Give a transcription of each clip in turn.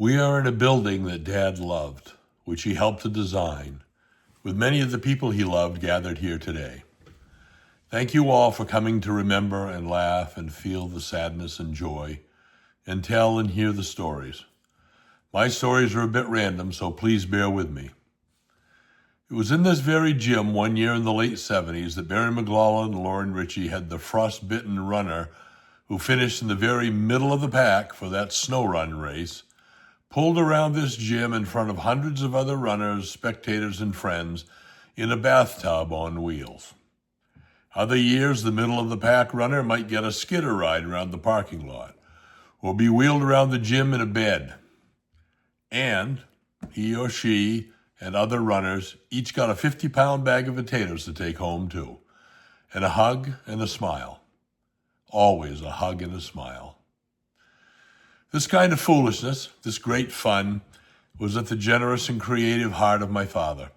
We are in a building that Dad loved, which he helped to design, with many of the people he loved gathered here today. Thank you all for coming to remember and laugh and feel the sadness and joy, and tell and hear the stories. My stories are a bit random, so please bear with me. It was in this very gym one year in the late 70s that Barry McLaughlin and Loren Ritchie had the frostbitten runner who finished in the very middle of the pack for that snow run race, pulled around this gym in front of hundreds of other runners, spectators, and friends in a bathtub on wheels. Other years, the middle of the pack runner might get a skidder ride around the parking lot or be wheeled around the gym in a bed. And he or she and other runners each got a 50-pound bag of potatoes to take home too, and a hug and a smile. Always a hug and a smile. This kind of foolishness, this great fun, was at the generous and creative heart of my father.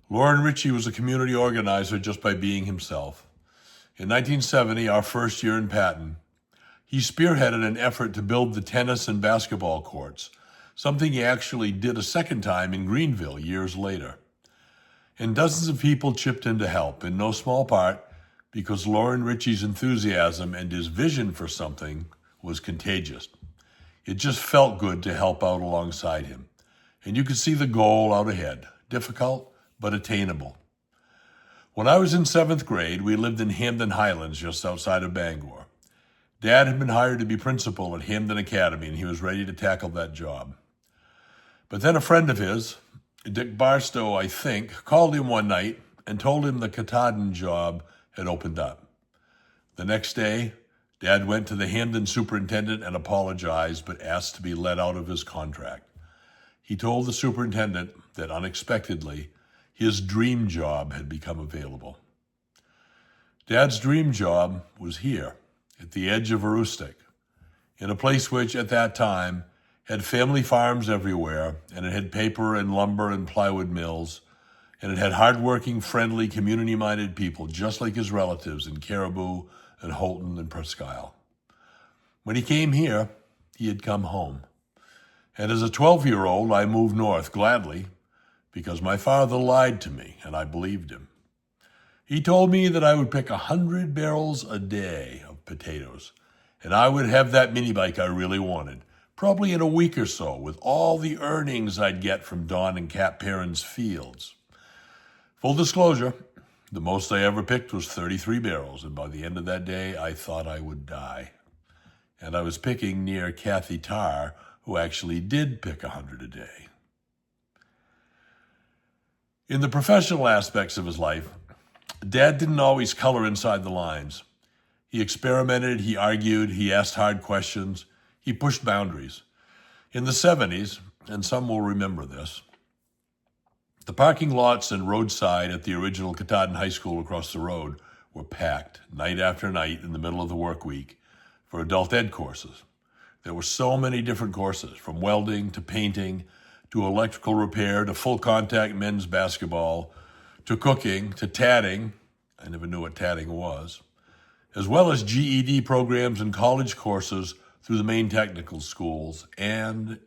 Loren Ritchie was a community organizer just by being himself. In 1970, our first year in Patton, he spearheaded an effort to build the tennis and basketball courts, something he actually did a second time in Greenville years later. And dozens of people chipped in to help, in no small part because Loren Ritchie's enthusiasm and his vision for something was contagious. It just felt good to help out alongside him. And you could see the goal out ahead, difficult but attainable. When I was in 7th grade, we lived in Hamden Highlands, just outside of Bangor. Dad had been hired to be principal at Hamden Academy, and he was ready to tackle that job. But then a friend of his, Dick Barstow, I think, called him one night and told him the Katahdin job had opened up. The next day, Dad went to the Hamden superintendent and apologized, but asked to be let out of his contract. He told the superintendent that unexpectedly, his dream job had become available. Dad's dream job was here, at the edge of Aroostook, in a place which, at that time, had family farms everywhere, and it had paper and lumber and plywood mills, and it had hardworking, friendly, community-minded people, just like his relatives in Caribou and Holton and Presque Isle. When he came here, he had come home. And as a 12-year-old, I moved north gladly because my father lied to me, and I believed him. He told me that I would pick 100 barrels a day of potatoes, and I would have that mini bike I really wanted, probably in a week or so, with all the earnings I'd get from Don and Cat Perrin's fields. Full disclosure, the most I ever picked was 33 barrels, and by the end of that day, I thought I would die. And I was picking near Kathy Tarr, who actually did pick 100 a day. In the professional aspects of his life, Dad didn't always color inside the lines. He experimented, he argued, he asked hard questions, he pushed boundaries. In the 70s, and some will remember this, the parking lots and roadside at the original Katahdin High School across the road were packed night after night in the middle of the work week for adult ed courses. There were so many different courses, from welding to painting to electrical repair to full contact men's basketball to cooking to tatting. I never knew what tatting was, as well as GED programs and college courses through the Maine technical schools, and.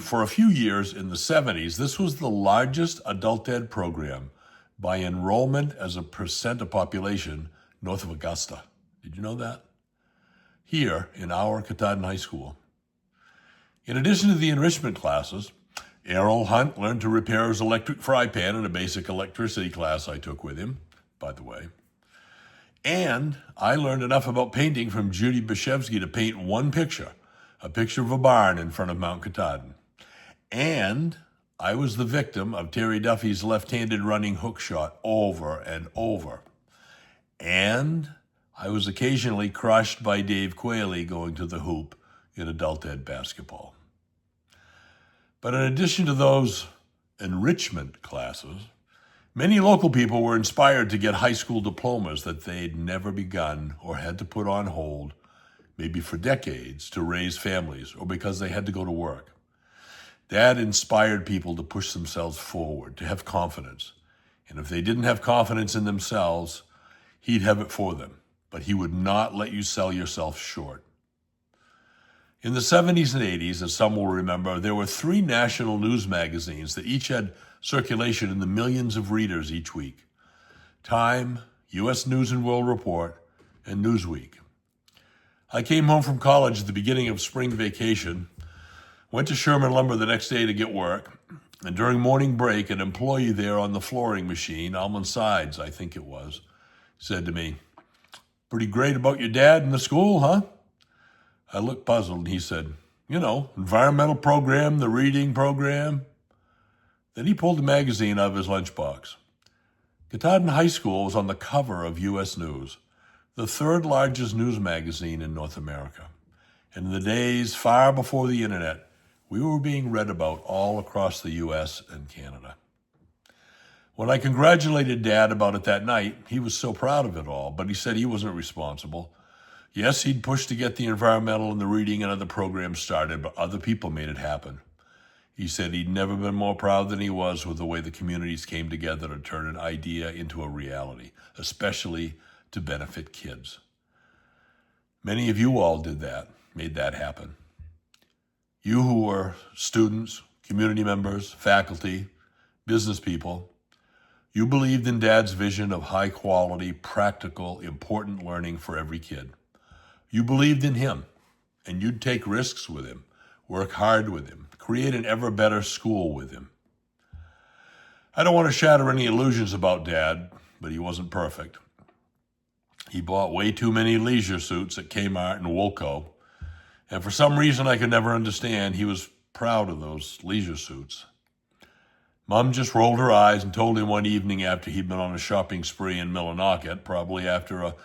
For a few years in the 70s, this was the largest adult ed program by enrollment as a percent of population north of Augusta. Did you know that? Here in our Katahdin High School. In addition to the enrichment classes, Errol Hunt learned to repair his electric fry pan in a basic electricity class I took with him, by the way. And I learned enough about painting from Judy Bashevsky to paint one picture, a picture of a barn in front of Mount Katahdin. And I was the victim of Terry Duffy's left-handed running hook shot over and over. And I was occasionally crushed by Dave Quayle going to the hoop in adult ed basketball. But in addition to those enrichment classes, many local people were inspired to get high school diplomas that they'd never begun or had to put on hold, maybe for decades, to raise families or because they had to go to work. Dad inspired people to push themselves forward, to have confidence. And if they didn't have confidence in themselves, he'd have it for them. But he would not let you sell yourself short. In the 70s and 80s, as some will remember, there were 3 national news magazines that each had circulation in the millions of readers each week: Time, U.S. News and World Report, and Newsweek. I came home from college at the beginning of spring vacation, went to Sherman Lumber the next day to get work, and during morning break, an employee there on the flooring machine, Almond Sides, I think it was, said to me, "Pretty great about your dad in the school, huh?" I looked puzzled, and he said, "Environmental program, the reading program." Then he pulled a magazine out of his lunchbox. Katahdin High School was on the cover of U.S. News, the 3rd largest news magazine in North America. And in the days far before the internet, we were being read about all across the U.S. and Canada. When I congratulated Dad about it that night, he was so proud of it all, but he said he wasn't responsible. Yes, he'd pushed to get the environmental and the reading and other programs started, but other people made it happen. He said he'd never been more proud than he was with the way the communities came together to turn an idea into a reality, especially to benefit kids. Many of you all did that, made that happen. You who were students, community members, faculty, business people, you believed in Dad's vision of high quality, practical, important learning for every kid. You believed in him, and you'd take risks with him, work hard with him, create an ever better school with him. I don't want to shatter any illusions about Dad, but he wasn't perfect. He bought way too many leisure suits at Kmart and Woolco, and for some reason I could never understand, he was proud of those leisure suits. Mom just rolled her eyes and told him one evening after he'd been on a shopping spree in Millinocket, probably after a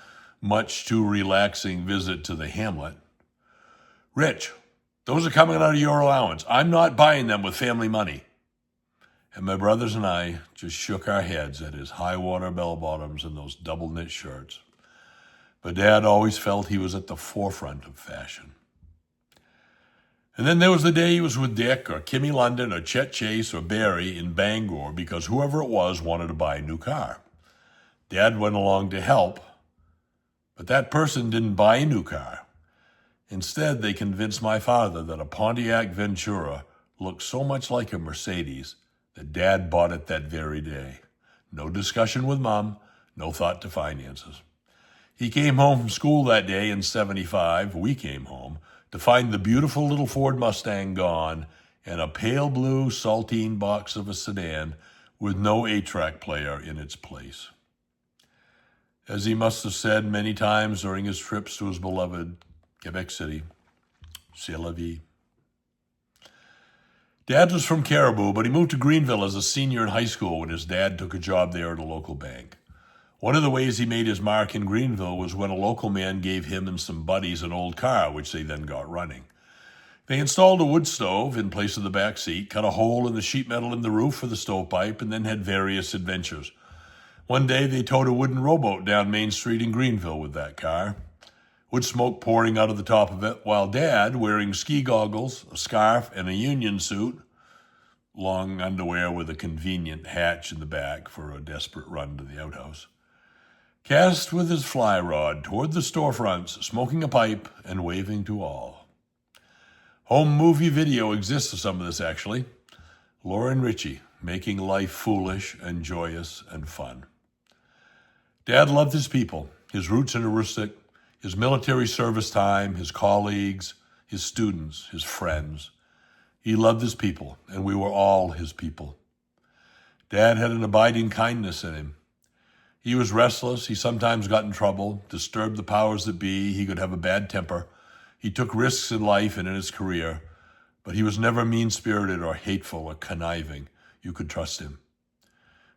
much too relaxing visit to the Hamlet, "Rich, those are coming out of your allowance. I'm not buying them with family money." And my brothers and I just shook our heads at his high-water bell-bottoms and those double-knit shirts. But Dad always felt he was at the forefront of fashion. And then there was the day he was with Dick or Kimmy London or Chet Chase or Barry in Bangor because whoever it was wanted to buy a new car. Dad went along to help, but that person didn't buy a new car. Instead, they convinced my father that a Pontiac Ventura looked so much like a Mercedes that Dad bought it that very day. No discussion with Mom, no thought to finances. He came home from school that day in '75, we came home, to find the beautiful little Ford Mustang gone and a pale blue saltine box of a sedan with no 8-track player in its place. As he must have said many times during his trips to his beloved Quebec City, "C'est la vie." Dad was from Caribou, but he moved to Greenville as a senior in high school when his dad took a job there at a local bank. One of the ways he made his mark in Greenville was when a local man gave him and some buddies an old car, which they then got running. They installed a wood stove in place of the back seat, cut a hole in the sheet metal in the roof for the stovepipe, and then had various adventures. One day they towed a wooden rowboat down Main Street in Greenville with that car, wood smoke pouring out of the top of it, while Dad, wearing ski goggles, a scarf, and a union suit, long underwear with a convenient hatch in the back for a desperate run to the outhouse, cast with his fly rod toward the storefronts, smoking a pipe and waving to all. Home movie video exists of some of this, actually. Loren Ritchie, making life foolish and joyous and fun. Dad loved his people, his roots in Aroostook, his military service time, his colleagues, his students, his friends. He loved his people, and we were all his people. Dad had an abiding kindness in him. He was restless. He sometimes got in trouble, disturbed the powers that be. He could have a bad temper. He took risks in life and in his career, but he was never mean-spirited or hateful or conniving. You could trust him.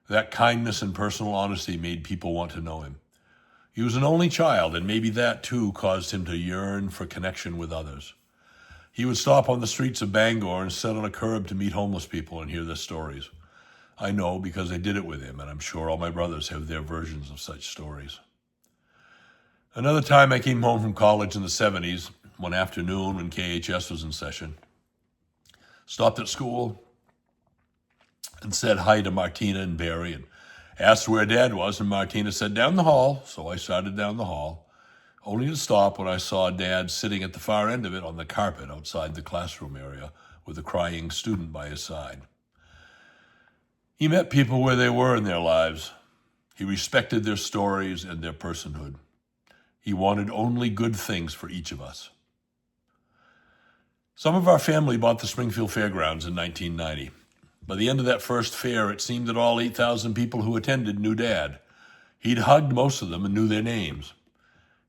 That kindness and personal honesty made people want to know him. He was an only child, and maybe that, too, caused him to yearn for connection with others. He would stop on the streets of Bangor and sit on a curb to meet homeless people and hear their stories. I know because I did it with him, and I'm sure all my brothers have their versions of such stories. Another time I came home from college in the 70s, one afternoon when KHS was in session. Stopped at school and said hi to Martina and Barry and asked where Dad was, and Martina said, "Down the hall." So I started down the hall. only to stop when I saw Dad sitting at the far end of it on the carpet outside the classroom area with a crying student by his side. He met people where they were in their lives. He respected their stories and their personhood. He wanted only good things for each of us. Some of our family bought the Springfield Fairgrounds in 1990. By the end of that first fair, it seemed that all 8,000 people who attended knew Dad. He'd hugged most of them and knew their names.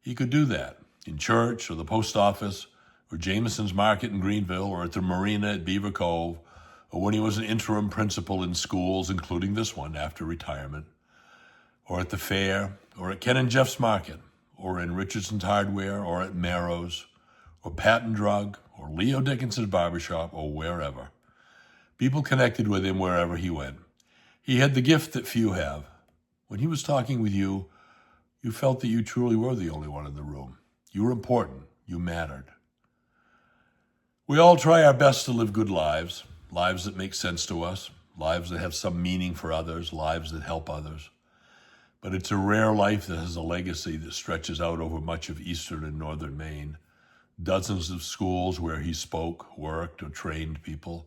He could do that in church or the post office or Jameson's Market in Greenville or at the marina at Beaver Cove or when he was an interim principal in schools, including this one after retirement, or at the fair or at Ken and Jeff's Market or in Richardson's Hardware or at Marrow's or Patton Drug or Leo Dickinson's Barbershop or wherever. People connected with him wherever he went. He had the gift that few have. When he was talking with you, you felt that you truly were the only one in the room. You were important. You mattered. We all try our best to live good lives, lives that make sense to us, lives that have some meaning for others, lives that help others. But it's a rare life that has a legacy that stretches out over much of eastern and northern Maine. Dozens of schools where he spoke, worked, or trained people,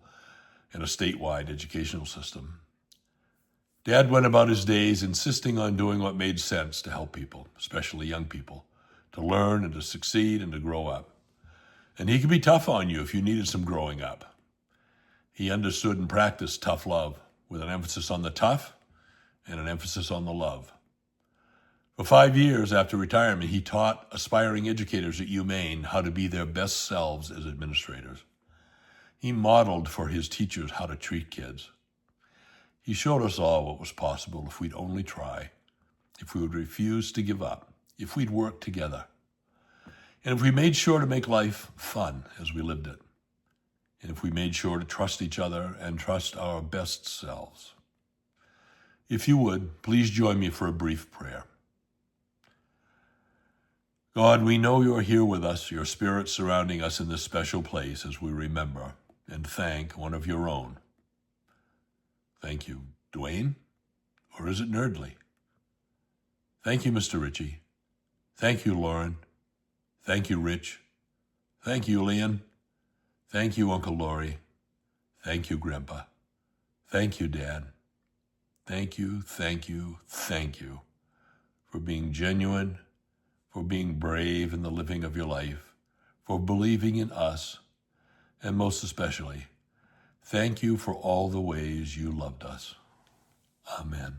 and a statewide educational system. Dad went about his days insisting on doing what made sense to help people, especially young people, to learn and to succeed and to grow up. And he could be tough on you if you needed some growing up. He understood and practiced tough love with an emphasis on the tough and an emphasis on the love. For 5 years after retirement, he taught aspiring educators at Maine how to be their best selves as administrators. He modeled for his teachers how to treat kids. He showed us all what was possible if we'd only try, if we would refuse to give up, if we'd work together, and if we made sure to make life fun as we lived it, and if we made sure to trust each other and trust our best selves. If you would, please join me for a brief prayer. God, we know you're here with us, your spirit surrounding us in this special place as we remember and thank one of your own. Thank you, Dwayne, or is it Nerdly? Thank you, Mr. Ritchie. Thank you, Loren. Thank you, Rich. Thank you, Leon. Thank you, Uncle Laurie. Thank you, Grandpa. Thank you, Dad. Thank you, thank you, thank you for being genuine, for being brave in the living of your life, for believing in us, and most especially, thank you for all the ways you loved us. Amen.